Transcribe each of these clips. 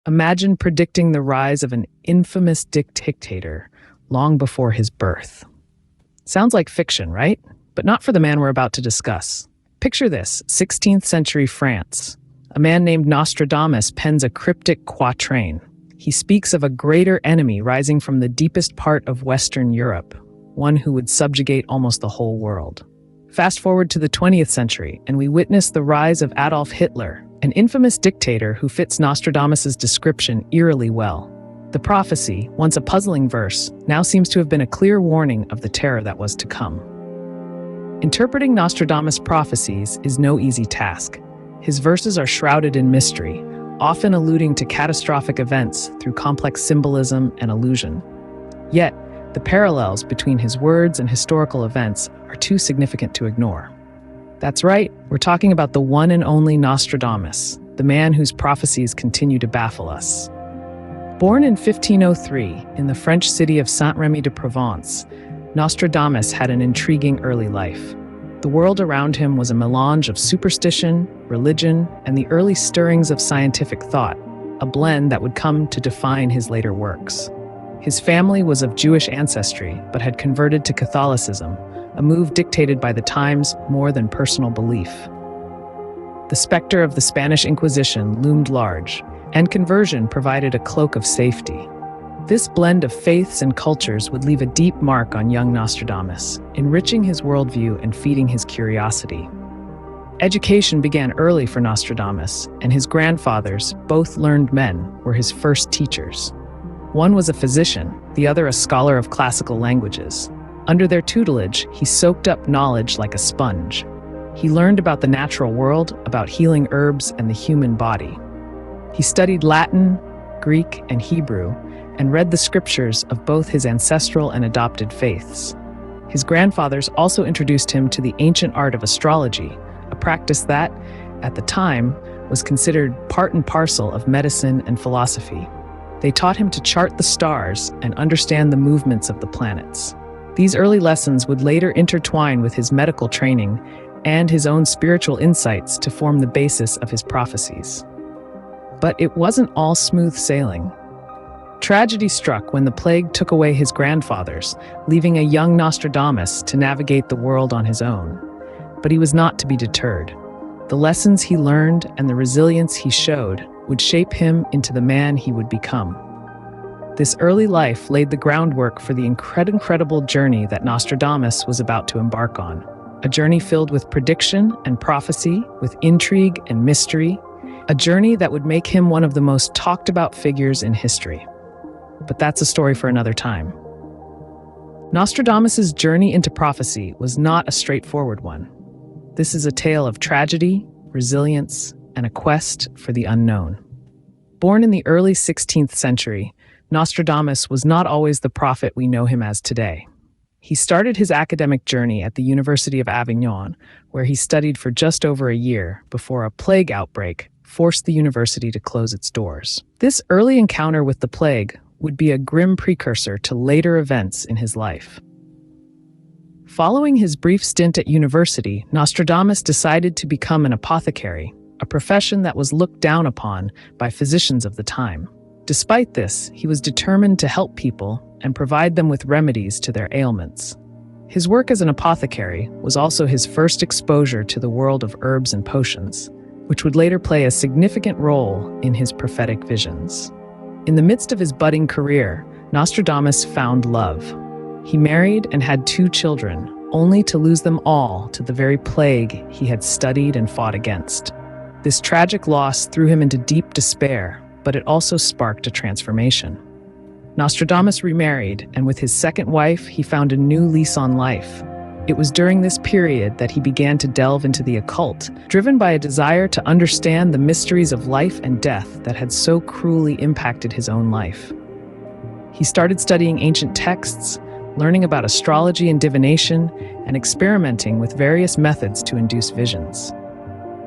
Imagine predicting the rise of an infamous dictator long before his birth. Sounds like fiction, right? But not for the man we're about to discuss. Picture this, 16th century France. A man named Nostradamus pens a cryptic quatrain. He speaks of a greater enemy rising from the deepest part of Western Europe, one who would subjugate almost the whole world. Fast forward to the 20th century, and we witness the rise of Adolf Hitler, an infamous dictator who fits Nostradamus's description eerily well. The prophecy, once a puzzling verse, now seems to have been a clear warning of the terror that was to come. Interpreting Nostradamus' prophecies is no easy task. His verses are shrouded in mystery, often alluding to catastrophic events through complex symbolism and allusion. Yet, the parallels between his words and historical events are too significant to ignore. That's right, we're talking about the one and only Nostradamus, the man whose prophecies continue to baffle us. Born in 1503 in the French city of Saint-Rémy-de-Provence, Nostradamus had an intriguing early life. The world around him was a melange of superstition, religion, and the early stirrings of scientific thought, a blend that would come to define his later works. His family was of Jewish ancestry, but had converted to Catholicism, a move dictated by the times more than personal belief. The specter of the Spanish Inquisition loomed large, and conversion provided a cloak of safety. This blend of faiths and cultures would leave a deep mark on young Nostradamus, enriching his worldview and feeding his curiosity. Education began early for Nostradamus, and his grandfathers, both learned men, were his first teachers. One was a physician, the other a scholar of classical languages. Under their tutelage, he soaked up knowledge like a sponge. He learned about the natural world, about healing herbs and the human body. He studied Latin, Greek, and Hebrew, and read the scriptures of both his ancestral and adopted faiths. His grandfathers also introduced him to the ancient art of astrology, a practice that, at the time, was considered part and parcel of medicine and philosophy. They taught him to chart the stars and understand the movements of the planets. These early lessons would later intertwine with his medical training and his own spiritual insights to form the basis of his prophecies. But it wasn't all smooth sailing. Tragedy struck when the plague took away his grandfathers, leaving a young Nostradamus to navigate the world on his own. But he was not to be deterred. The lessons he learned and the resilience he showed would shape him into the man he would become. This early life laid the groundwork for the incredible journey that Nostradamus was about to embark on. A journey filled with prediction and prophecy, with intrigue and mystery. A journey that would make him one of the most talked about figures in history. But that's a story for another time. Nostradamus's journey into prophecy was not a straightforward one. This is a tale of tragedy, resilience, and a quest for the unknown. Born in the early 16th century, Nostradamus was not always the prophet we know him as today. He started his academic journey at the University of Avignon, where he studied for just over a year before a plague outbreak forced the university to close its doors. This early encounter with the plague would be a grim precursor to later events in his life. Following his brief stint at university, Nostradamus decided to become an apothecary, a profession that was looked down upon by physicians of the time. Despite this, he was determined to help people and provide them with remedies to their ailments. His work as an apothecary was also his first exposure to the world of herbs and potions, which would later play a significant role in his prophetic visions. In the midst of his budding career, Nostradamus found love. He married and had 2 children, only to lose them all to the very plague he had studied and fought against. This tragic loss threw him into deep despair, but it also sparked a transformation. Nostradamus remarried, and with his second wife, he found a new lease on life. It was during this period that he began to delve into the occult, driven by a desire to understand the mysteries of life and death that had so cruelly impacted his own life. He started studying ancient texts, learning about astrology and divination, and experimenting with various methods to induce visions.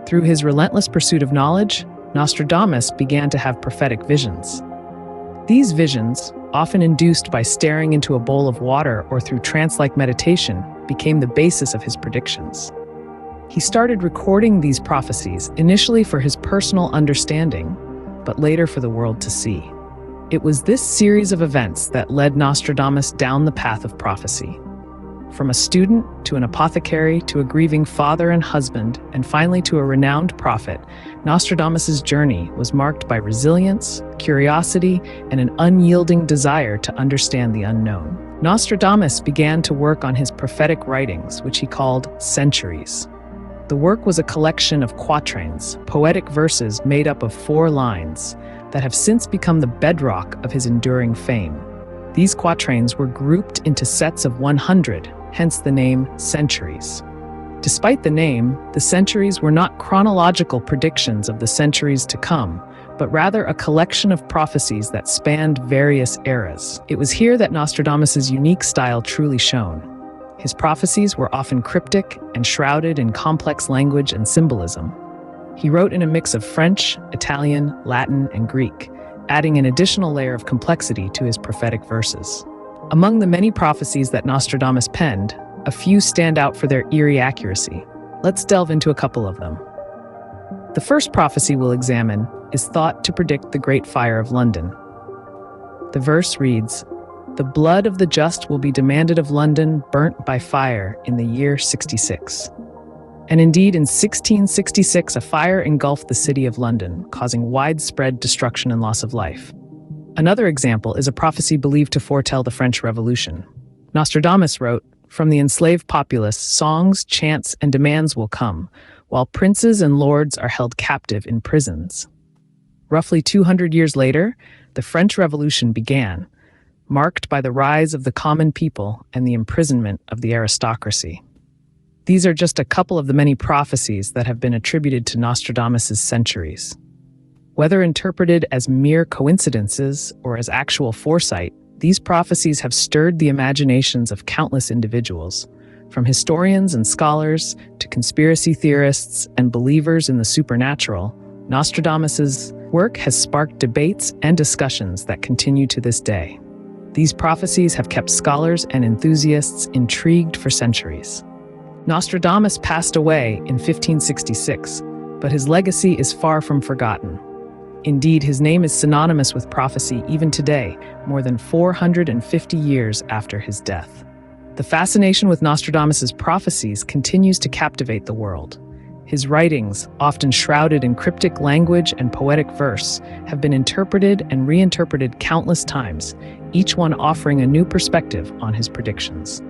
Through his relentless pursuit of knowledge, Nostradamus began to have prophetic visions. These visions, often induced by staring into a bowl of water or through trance-like meditation, became the basis of his predictions. He started recording these prophecies initially for his personal understanding, but later for the world to see. It was this series of events that led Nostradamus down the path of prophecy. From a student to an apothecary to a grieving father and husband, and finally to a renowned prophet, Nostradamus's journey was marked by resilience, curiosity, and an unyielding desire to understand the unknown. Nostradamus began to work on his prophetic writings, which he called Centuries. The work was a collection of quatrains, poetic verses made up of 4 lines, that have since become the bedrock of his enduring fame. These quatrains were grouped into sets of 100, hence the name Centuries. Despite the name, the centuries were not chronological predictions of the centuries to come, but rather a collection of prophecies that spanned various eras. It was here that Nostradamus's unique style truly shone. His prophecies were often cryptic and shrouded in complex language and symbolism. He wrote in a mix of French, Italian, Latin, and Greek, adding an additional layer of complexity to his prophetic verses. Among the many prophecies that Nostradamus penned, a few stand out for their eerie accuracy. Let's delve into a couple of them. The first prophecy we'll examine is thought to predict the Great Fire of London. The verse reads, "The blood of the just will be demanded of London, burnt by fire in the year 66. And indeed, in 1666, a fire engulfed the city of London, causing widespread destruction and loss of life. Another example is a prophecy believed to foretell the French Revolution. Nostradamus wrote, "From the enslaved populace, songs, chants, and demands will come, while princes and lords are held captive in prisons." Roughly 200 years later, the French Revolution began, marked by the rise of the common people and the imprisonment of the aristocracy. These are just a couple of the many prophecies that have been attributed to Nostradamus's centuries. Whether interpreted as mere coincidences or as actual foresight, these prophecies have stirred the imaginations of countless individuals, from historians and scholars to conspiracy theorists and believers in the supernatural. Nostradamus's work has sparked debates and discussions that continue to this day. These prophecies have kept scholars and enthusiasts intrigued for centuries. Nostradamus passed away in 1566, but his legacy is far from forgotten. Indeed, his name is synonymous with prophecy even today, more than 450 years after his death. The fascination with Nostradamus's prophecies continues to captivate the world. His writings, often shrouded in cryptic language and poetic verse, have been interpreted and reinterpreted countless times, each one offering a new perspective on his predictions.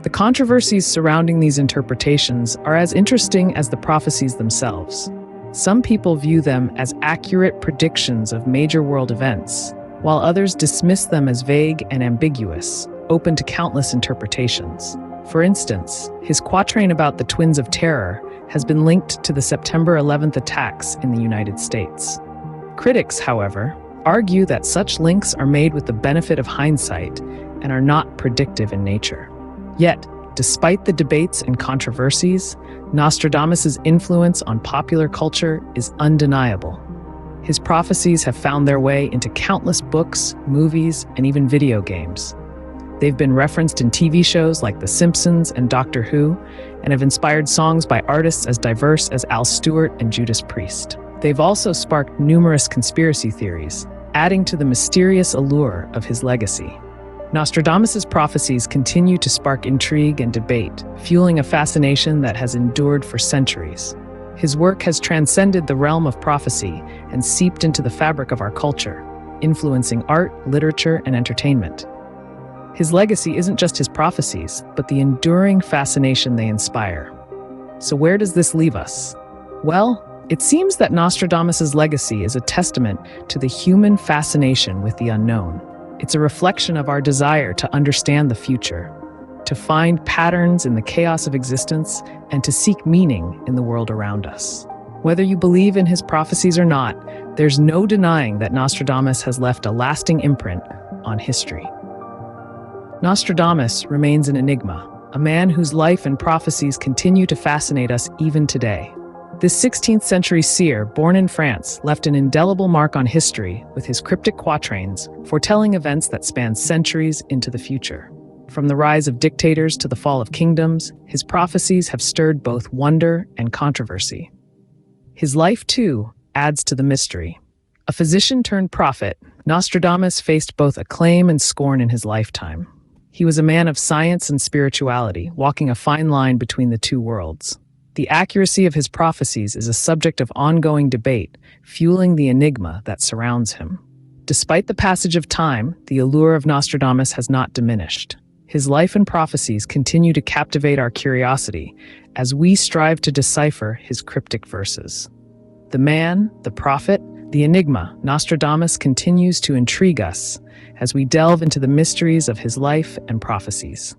The controversies surrounding these interpretations are as interesting as the prophecies themselves. Some people view them as accurate predictions of major world events, while others dismiss them as vague and ambiguous, open to countless interpretations. For instance, his quatrain about the Twins of Terror has been linked to the September 11th attacks in the United States. Critics, however, argue that such links are made with the benefit of hindsight and are not predictive in nature. Yet, despite the debates and controversies, Nostradamus's influence on popular culture is undeniable. His prophecies have found their way into countless books, movies, and even video games. They've been referenced in TV shows like The Simpsons and Doctor Who, and have inspired songs by artists as diverse as Al Stewart and Judas Priest. They've also sparked numerous conspiracy theories, adding to the mysterious allure of his legacy. Nostradamus's prophecies continue to spark intrigue and debate, fueling a fascination that has endured for centuries. His work has transcended the realm of prophecy and seeped into the fabric of our culture, influencing art, literature, and entertainment. His legacy isn't just his prophecies, but the enduring fascination they inspire. So where does this leave us? Well, it seems that Nostradamus's legacy is a testament to the human fascination with the unknown. It's a reflection of our desire to understand the future, to find patterns in the chaos of existence, and to seek meaning in the world around us. Whether you believe in his prophecies or not, there's no denying that Nostradamus has left a lasting imprint on history. Nostradamus remains an enigma, a man whose life and prophecies continue to fascinate us even today. This 16th century seer, born in France, left an indelible mark on history with his cryptic quatrains, foretelling events that span centuries into the future. From the rise of dictators to the fall of kingdoms, his prophecies have stirred both wonder and controversy. His life, too, adds to the mystery. A physician turned prophet, Nostradamus faced both acclaim and scorn in his lifetime. He was a man of science and spirituality, walking a fine line between the two worlds. The accuracy of his prophecies is a subject of ongoing debate, fueling the enigma that surrounds him. Despite the passage of time, the allure of Nostradamus has not diminished. His life and prophecies continue to captivate our curiosity as we strive to decipher his cryptic verses. The man, the prophet, the enigma, Nostradamus continues to intrigue us as we delve into the mysteries of his life and prophecies.